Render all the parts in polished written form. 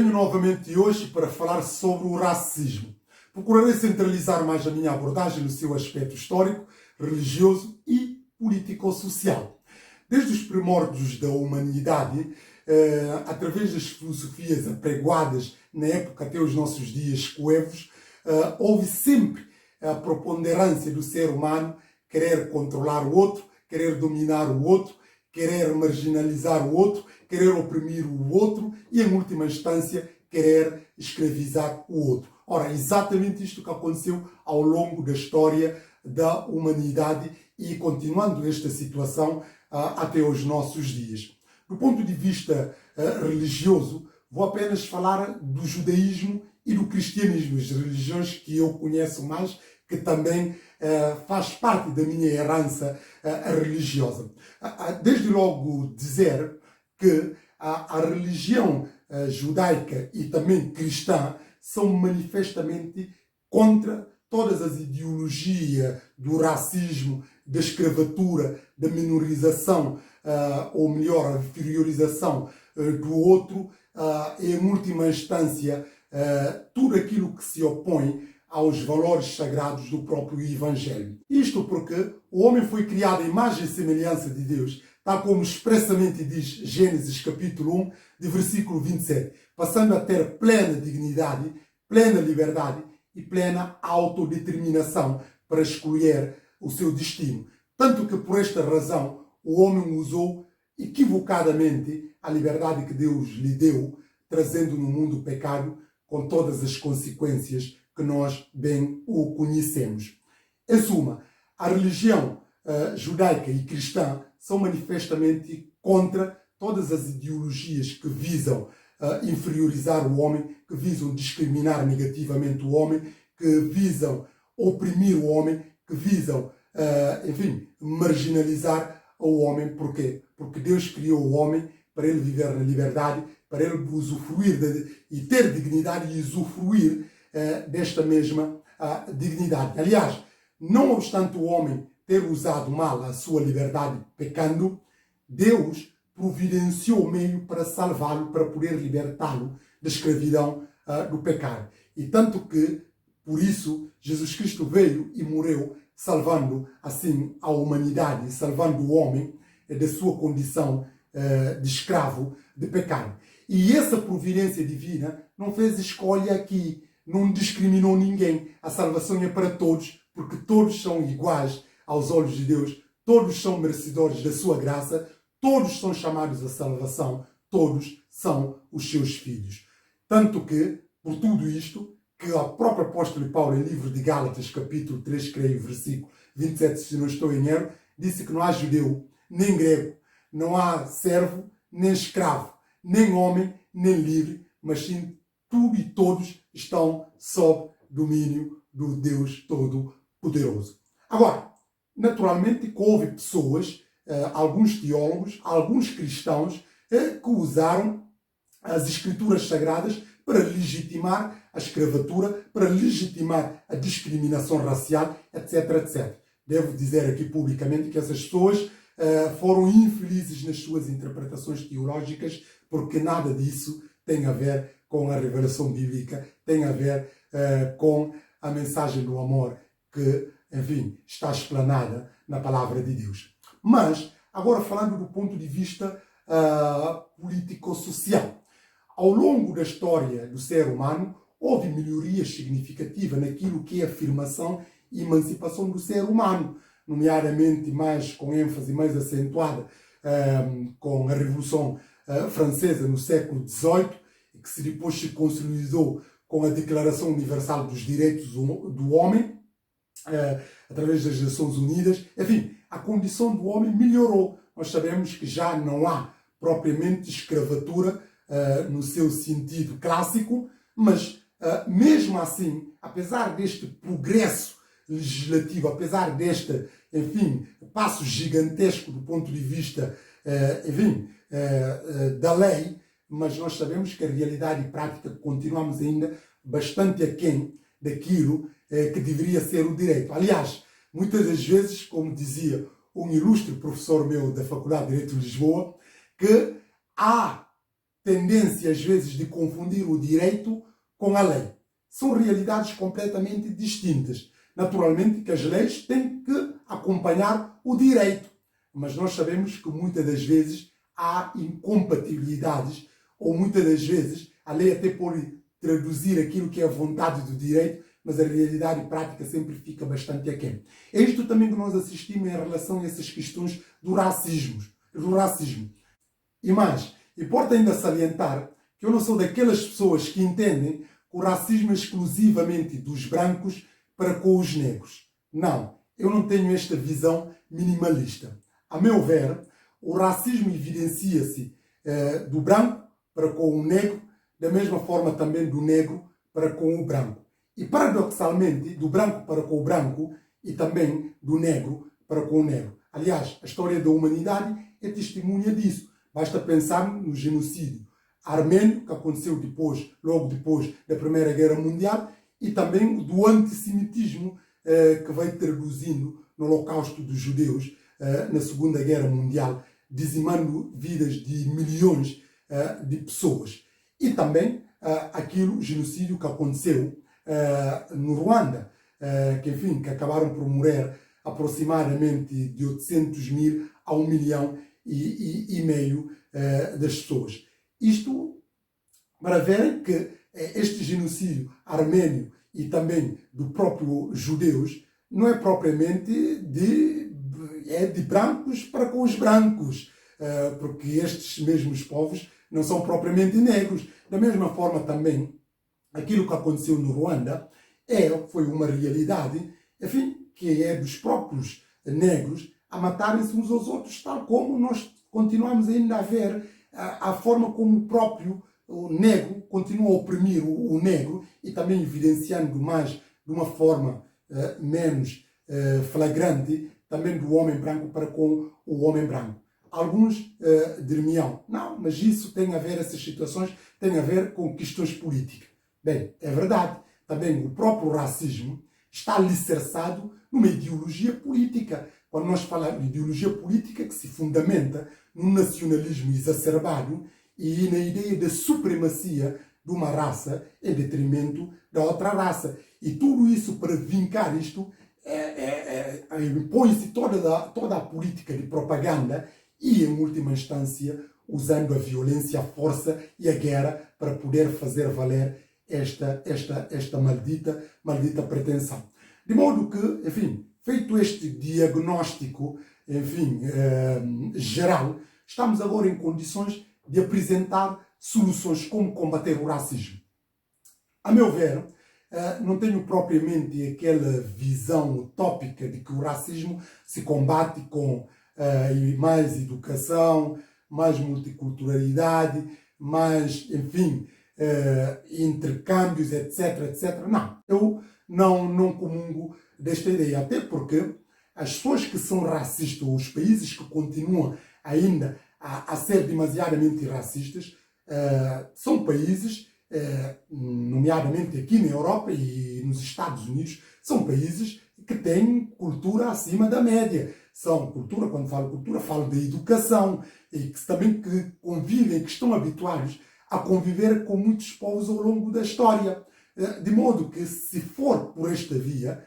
Venho novamente hoje para falar sobre o racismo. Procurarei centralizar mais a minha abordagem no seu aspecto histórico, religioso e político-social. Desde os primórdios da humanidade, através das filosofias apregoadas na época até os nossos dias coevos, houve sempre a preponderância do ser humano querer controlar o outro, querer dominar o outro, querer marginalizar o outro, querer oprimir o outro e, em última instância, querer escravizar o outro. Ora, exatamente isto que aconteceu ao longo da história da humanidade e continuando esta situação até os nossos dias. Do ponto de vista religioso, vou apenas falar do judaísmo e do cristianismo, as religiões que eu conheço mais, que também faz parte da minha herança religiosa. Desde logo dizer que a religião judaica e também cristã são manifestamente contra todas as ideologias do racismo, da escravatura, da minorização, ou melhor, a inferiorização do outro, e, em última instância, tudo aquilo que se opõe aos valores sagrados do próprio Evangelho. Isto porque o homem foi criado à imagem e semelhança de Deus, tal como expressamente diz Gênesis capítulo 1, de versículo 27, passando a ter plena dignidade, plena liberdade e plena autodeterminação para escolher o seu destino. Tanto que por esta razão o homem usou equivocadamente a liberdade que Deus lhe deu, trazendo no mundo o pecado com todas as consequências que nós bem o conhecemos. Em suma, a religião judaica e cristã são manifestamente contra todas as ideologias que visam inferiorizar o homem, que visam discriminar negativamente o homem, que visam oprimir o homem, que visam, marginalizar o homem. Porquê? Porque Deus criou o homem para ele viver na liberdade, para ele usufruir e ter dignidade e usufruir desta mesma dignidade. Aliás, não obstante o homem ter usado mal a sua liberdade pecando, Deus providenciou o meio para salvá-lo, para poder libertá-lo da escravidão do pecado. E tanto que, por isso, Jesus Cristo veio e morreu, salvando assim a humanidade, salvando o homem da sua condição de escravo de pecado. E essa providência divina não fez escolha aqui, não discriminou ninguém. A salvação é para todos, porque todos são iguais aos olhos de Deus, todos são merecedores da sua graça, todos são chamados à salvação, todos são os seus filhos. Tanto que, por tudo isto, que o próprio apóstolo Paulo, em livro de Gálatas, capítulo 3, creio, versículo 27, se não estou em erro, disse que não há judeu, nem grego, não há servo, nem escravo, nem homem, nem livre, mas sim tudo e todos estão sob domínio do Deus Todo-Poderoso. Agora, naturalmente que houve pessoas, alguns teólogos, alguns cristãos, que usaram as escrituras sagradas para legitimar a escravatura, para legitimar a discriminação racial, etc, etc. Devo dizer aqui publicamente que essas pessoas foram infelizes nas suas interpretações teológicas, porque nada disso tem a ver com a revelação bíblica, tem a ver com a mensagem do amor que, enfim, está explanada na palavra de Deus. Mas, agora falando do ponto de vista político-social. Ao longo da história do ser humano, houve melhorias significativas naquilo que é a afirmação e emancipação do ser humano, nomeadamente mais com ênfase mais acentuada com a Revolução Francesa no século XVIII, que se depois se consolidou com a Declaração Universal dos Direitos do Homem, através das Nações Unidas. Enfim, a condição do homem melhorou. Nós sabemos que já não há propriamente escravatura no seu sentido clássico, mas mesmo assim, apesar deste progresso legislativo, apesar deste, enfim, passo gigantesco do ponto de vista, da lei, mas nós sabemos que a realidade prática continuamos ainda bastante aquém daquilo que deveria ser o direito. Aliás, muitas das vezes, como dizia um ilustre professor meu da Faculdade de Direito de Lisboa, que há tendência, às vezes, de confundir o direito com a lei. São realidades completamente distintas. Naturalmente que as leis têm que acompanhar o direito, mas nós sabemos que muitas das vezes há incompatibilidades, ou muitas das vezes a lei até pode traduzir aquilo que é a vontade do direito, mas a realidade prática sempre fica bastante aquém. É isto também que nós assistimos em relação a essas questões do racismo. E mais, importa ainda salientar que eu não sou daquelas pessoas que entendem que o racismo é exclusivamente dos brancos para com os negros. Não, eu não tenho esta visão minimalista. A meu ver, o racismo evidencia-se do branco para com o negro, da mesma forma também do negro para com o branco. E paradoxalmente, do branco para com o branco e também do negro para com o negro. Aliás, a história da humanidade é testemunha disso. Basta pensar no genocídio armênio, que aconteceu logo depois da Primeira Guerra Mundial, e também do antissemitismo que veio traduzindo no Holocausto dos Judeus na Segunda Guerra Mundial, dizimando vidas de milhões de pessoas. E também o genocídio que aconteceu no Ruanda, que acabaram por morrer aproximadamente de 800 mil a 1 milhão e meio das pessoas. Isto para verem que este genocídio armênio e também do próprio judeus não é propriamente de brancos para com os brancos, porque estes mesmos povos não são propriamente negros. Da mesma forma também, aquilo que aconteceu no Ruanda foi uma realidade, que é dos próprios negros a matarem-se uns aos outros, tal como nós continuamos ainda a ver a forma como o próprio negro continua a oprimir o negro e também evidenciando mais de uma forma menos flagrante também do homem branco para com o homem branco. Alguns diriam, não, mas isso tem a ver, essas situações têm a ver com questões políticas. Bem, é verdade. Também o próprio racismo está alicerçado numa ideologia política. Quando nós falamos de ideologia política que se fundamenta no nacionalismo exacerbado e na ideia da supremacia de uma raça em detrimento da outra raça. E tudo isso, para vincar isto, impõe-se toda a política de propaganda e, em última instância, usando a violência, a força e a guerra para poder fazer valer esta maldita pretensão. De modo que, feito este diagnóstico, geral, estamos agora em condições de apresentar soluções como combater o racismo. A meu ver, não tenho propriamente aquela visão utópica de que o racismo se combate com mais educação, mais multiculturalidade, mais, intercâmbios, etc. Não, eu não comungo desta ideia, até porque as pessoas que são racistas, ou os países que continuam ainda a ser demasiadamente racistas, são países, nomeadamente aqui na Europa e nos Estados Unidos, são países que têm cultura acima da média. Quando falo cultura, falo de educação, e que também convivem, que estão habituados a conviver com muitos povos ao longo da história. De modo que, se for por esta via,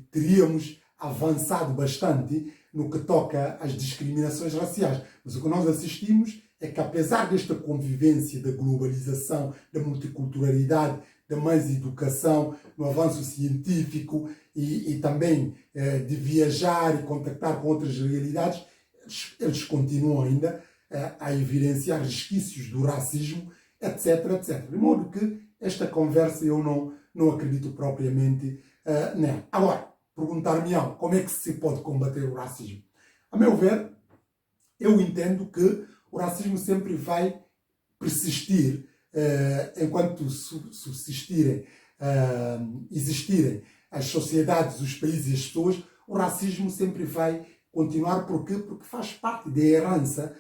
teríamos avançado bastante no que toca às discriminações raciais. Mas o que nós assistimos é que, apesar desta convivência da globalização, da multiculturalidade, da mais educação, no avanço científico e também de viajar e contactar com outras realidades, eles continuam ainda a evidenciar resquícios do racismo, etc. De modo que esta conversa eu não acredito propriamente nela. Agora, perguntar-me-ão, como é que se pode combater o racismo? A meu ver, eu entendo que o racismo sempre vai persistir enquanto existirem as sociedades, os países e as pessoas. O racismo sempre vai continuar. Porquê? Porque faz parte da herança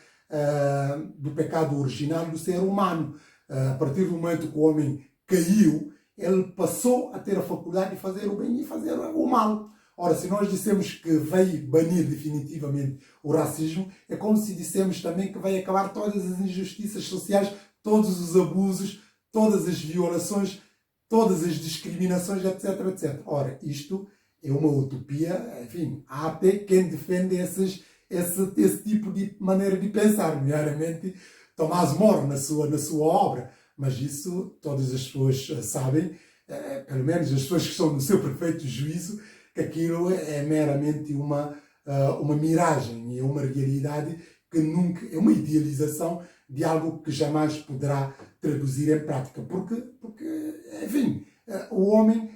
do pecado original do ser humano. A partir do momento que o homem caiu, ele passou a ter a faculdade de fazer o bem e fazer o mal. Ora, se nós dissemos que vai banir definitivamente o racismo, é como se dissemos também que vai acabar todas as injustiças sociais, todos os abusos, todas as violações, todas as discriminações, etc, etc. Ora, isto é uma utopia, enfim, há até quem defende esse tipo de maneira de pensar, nomeadamente Tomás More na sua obra, mas isso todas as pessoas sabem, pelo menos as pessoas que estão no seu perfeito juízo, que aquilo é meramente uma miragem, é uma realidade que nunca, é uma idealização de algo que jamais poderá traduzir em prática, porque enfim, o homem,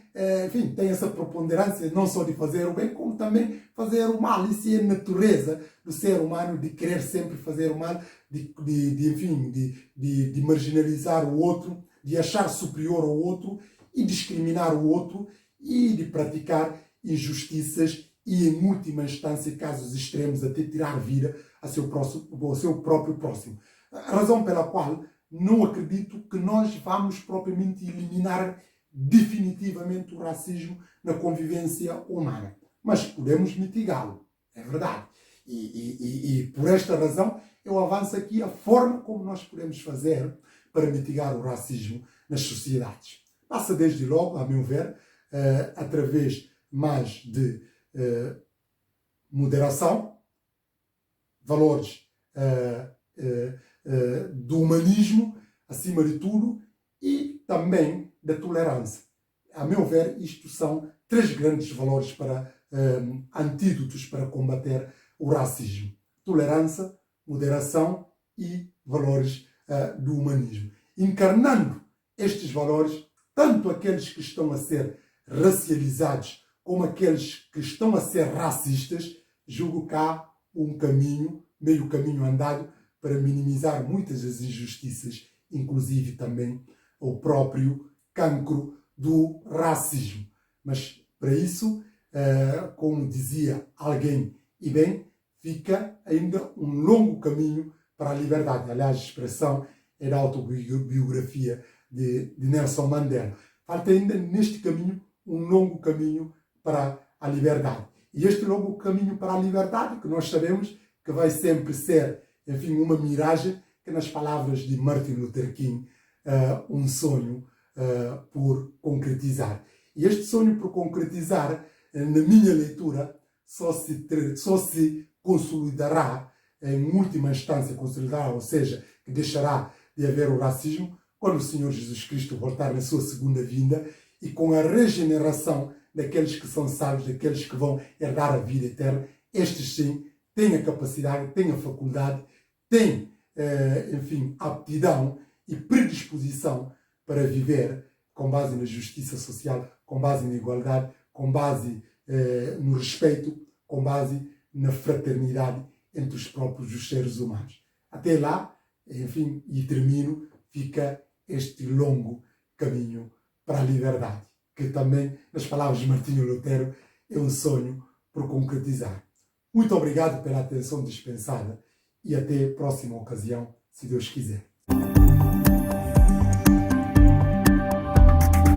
enfim, tem essa preponderância não só de fazer o bem, como também fazer o mal. Isso é a natureza do ser humano, de querer sempre fazer o mal, enfim, de marginalizar o outro, de achar superior ao outro e discriminar o outro e de praticar injustiças e, em última instância, casos extremos, até tirar vida ao seu próprio próximo. A razão pela qual não acredito que nós vamos propriamente eliminar definitivamente o racismo na convivência humana. Mas podemos mitigá-lo, é verdade. E por esta razão eu avanço aqui a forma como nós podemos fazer para mitigar o racismo nas sociedades. Passa desde logo, a meu ver, através mais de moderação, valores do humanismo, acima de tudo, e também da tolerância. A meu ver, isto são três grandes valores para antídotos para combater o racismo: tolerância, moderação e valores do humanismo. Encarnando estes valores, tanto aqueles que estão a ser racializados como aqueles que estão a ser racistas, julgo que há um caminho, meio caminho andado, para minimizar muitas das injustiças, inclusive também o próprio cancro do racismo. Mas para isso, como dizia alguém, e bem, fica ainda um longo caminho para a liberdade. Aliás, a expressão é da autobiografia de Nelson Mandela. Falta ainda neste caminho um longo caminho para a liberdade. E este longo caminho para a liberdade, que nós sabemos que vai sempre ser, enfim, uma miragem, que nas palavras de Martin Luther King, um sonho por concretizar. E este sonho por concretizar, na minha leitura, só se consolidará, em última instância consolidará, ou seja, que deixará de haver o racismo, quando o Senhor Jesus Cristo voltar na sua segunda vinda e com a regeneração daqueles que são salvos, daqueles que vão herdar a vida eterna. Estes sim têm a capacidade, têm a faculdade, têm, enfim, aptidão e predisposição para viver com base na justiça social, com base na igualdade, com base no respeito, com base na fraternidade entre os próprios seres humanos. Até lá, enfim, e termino, fica este longo caminho para a liberdade, que também, nas palavras de Martinho Lutero, é um sonho por concretizar. Muito obrigado pela atenção dispensada e até a próxima ocasião, se Deus quiser.